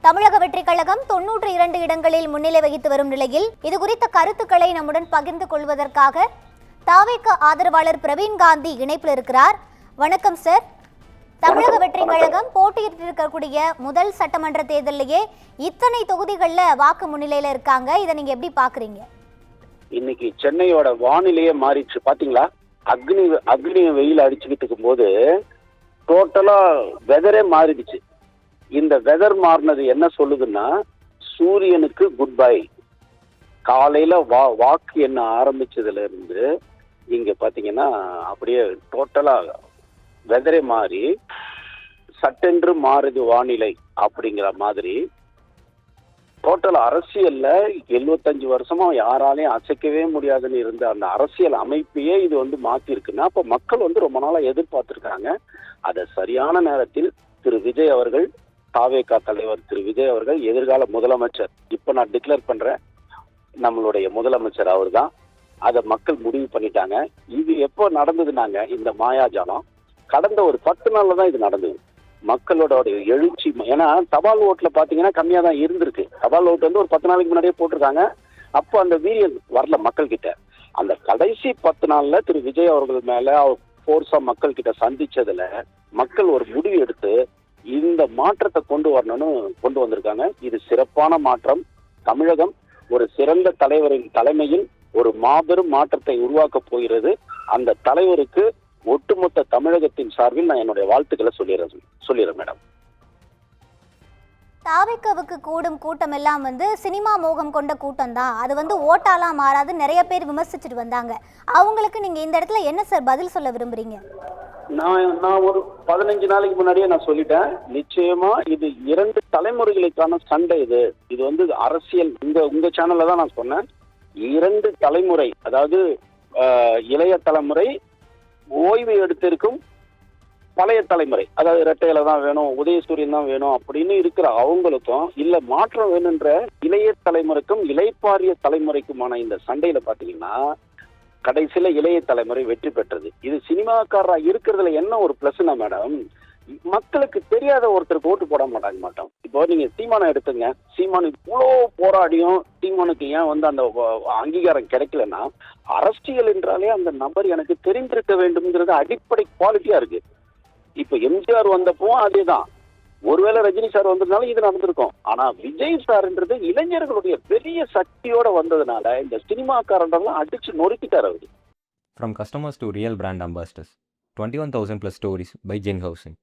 தமிழக வெற்றிக் கழகம் 92 இடங்களில் முன்னிலை வகித்து வரும் நிலையில் இது குறித்த கருத்துக்களை நம்முடன் பகிர்ந்து கொள்வதற்காக தாவேக ஆதரவாளர் பிரவீன் காந்தி இணைப்பில் இருக்கிறார். வணக்கம் சார். தமிழக வெற்றிக் கழகம் போட்டியிட்டு இருக்கக்கூடிய முதல் சட்டமன்ற தேர்தலிலேயே இத்தனை தொகுதிகளில் வாக்கு முன்னிலையில இருக்காங்க. இதை நீங்க எப்படி பாக்குறீங்க? இன்னைக்கு சென்னையோட வானிலையே மாறிடுச்சு பாத்தீங்களா? அக்னி வெயில் அடிச்சுக்கிட்டு இருக்கும் போது டோட்டலா வெதரே மாறிடுச்சு. இந்த வெதர் மாறினது என்ன சொல்லுதுன்னா, சூரியனுக்கு குட் பை. காலையில வாக்கு என்ன ஆரம்பிச்சதுல இருந்து இங்க பாத்தீங்கன்னா அப்படியே டோட்டலா வெதரே மாறி சட்டென்று மாறுது வானிலை அப்படிங்கிற மாதிரி டோட்டல் அரசியல்ல 75 வருஷமா யாராலையும் அசைக்கவே முடியாதுன்னு இருந்த அந்த அரசியல் அமைப்பையே இது மாத்திருக்குன்னா, அப்ப மக்கள் ரொம்ப நாளா எதிர்பார்த்திருக்காங்க. அதை சரியான நேரத்தில் திரு விஜய் அவர்கள், தாவேகா தலைவர் திரு விஜய் அவர்கள், எதிர்கால முதலமைச்சர், இப்ப நான் டிக்ளேர் பண்றேன் நம்மளுடைய முதலமைச்சர் அவர் தான், அதை மக்கள் முடிவு பண்ணிட்டாங்க. இது எப்போ நடந்ததுனாங்க, இந்த மாயாஜாலம் கடந்த ஒரு 10 நாள்ல தான் இது நடந்தது. மக்களோட எழுச்சி, ஏன்னா தபால் ஓட்டுல பாத்தீங்கன்னா கம்மியா தான் இருந்திருக்கு. தபால் ஓட்டு ஒரு 10 நாளைக்கு முன்னாடியே போட்டிருக்காங்க. அப்போ அந்த வீரியம் வரல மக்கள் கிட்ட. அந்த கடைசி 10 நாள்ல திரு விஜய் அவர்கள் மேல போர்ஸா மக்கள் கிட்ட சந்திச்சதுல மக்கள் ஒரு முடிவு எடுத்து இந்த மாற்றத்தை கொண்டு வரணும்னு கொண்டு வந்திருக்காங்க. இது சிறப்பான மாற்றம். தமிழகம் ஒரு சிறந்த தலைவரின் தலைமையில் ஒரு மாபெரும் மாற்றத்தை உருவாக்க போகிறது. அந்த தலைவருக்கு ஒட்டுமொத்த தமிழகத்தின் சார்பில் நான் என்னுடைய வாழ்த்துக்களை சொல்லிடுறேன் மேடம். தாவேகாவுக்கு கூடும் கூட்டம் எல்லாம் சினிமா மோகம் கொண்ட கூட்டம் தான், அது ஓட்டாலாம் மாறாது நிறைய பேர் விமர்சிச்சுட்டு வந்தாங்க. அவங்களுக்கு நீங்க இந்த இடத்துல என்ன சார் பதில் சொல்ல விரும்புறீங்க? நான் ஒரு 15 நாளைக்கு முன்னாடியே நான் சொல்லிட்டேன். நிச்சயமா இது 2 தலைமுறைகளுக்கான சண்டை. இது அரசியல். உங்க சேனல்ல தான் நான் சொன்னேன். 2 தலைமுறை, அதாவது இளைய தலைமுறை, ஓய்வு எடுத்திருக்கும் பழைய தலைமுறை, அதாவது இரட்டையில தான் வேணும், உதயசூரியன் தான் வேணும் அப்படின்னு இருக்கிற அவங்களுக்கும், இல்ல மாற்றம் வேணுன்ற இளைய தலைமுறைக்கும் இளைப்பாறிய தலைமுறைக்குமான இந்த சண்டையில பாத்தீங்கன்னா கடைசியில இளைய தலைமுறை வெற்றி பெற்றது. இது சினிமாக்காரரா இருக்கிறதுல என்ன ஒரு பிளஸ்னா மேடம், மக்களுக்கு தெரியாத ஒருத்தருக்கு ஓட்டு போட மாட்டோம். இப்போ நீங்க சீமானை எடுத்துங்க. சீமான் இவ்வளோ போராடியும் சீமானுக்கு ஏன் அந்த அங்கீகாரம் கிடைக்கலன்னா, அரசியல் என்றாலே அந்த நபர் எனக்கு தெரிந்திருக்க வேண்டும்ங்கிறது அடிப்படை குவாலிட்டியா இருக்கு. இப்ப எம்ஜிஆர் வந்தப்போ அதேதான். ஒருவேளை ரஜினி சார் வந்ததுனால இது நடந்திருக்கும். ஆனா விஜய் சார்ன்றது இளைஞர்களுடைய பெரிய சக்தியோட வந்ததுனால இந்த சினிமாக்காரங்கெல்லாம் அடிச்சு நொறுக்கிட்டார் அவரு. From customers to real brand ambassadors, 21,000 plus stories by Gen Housing.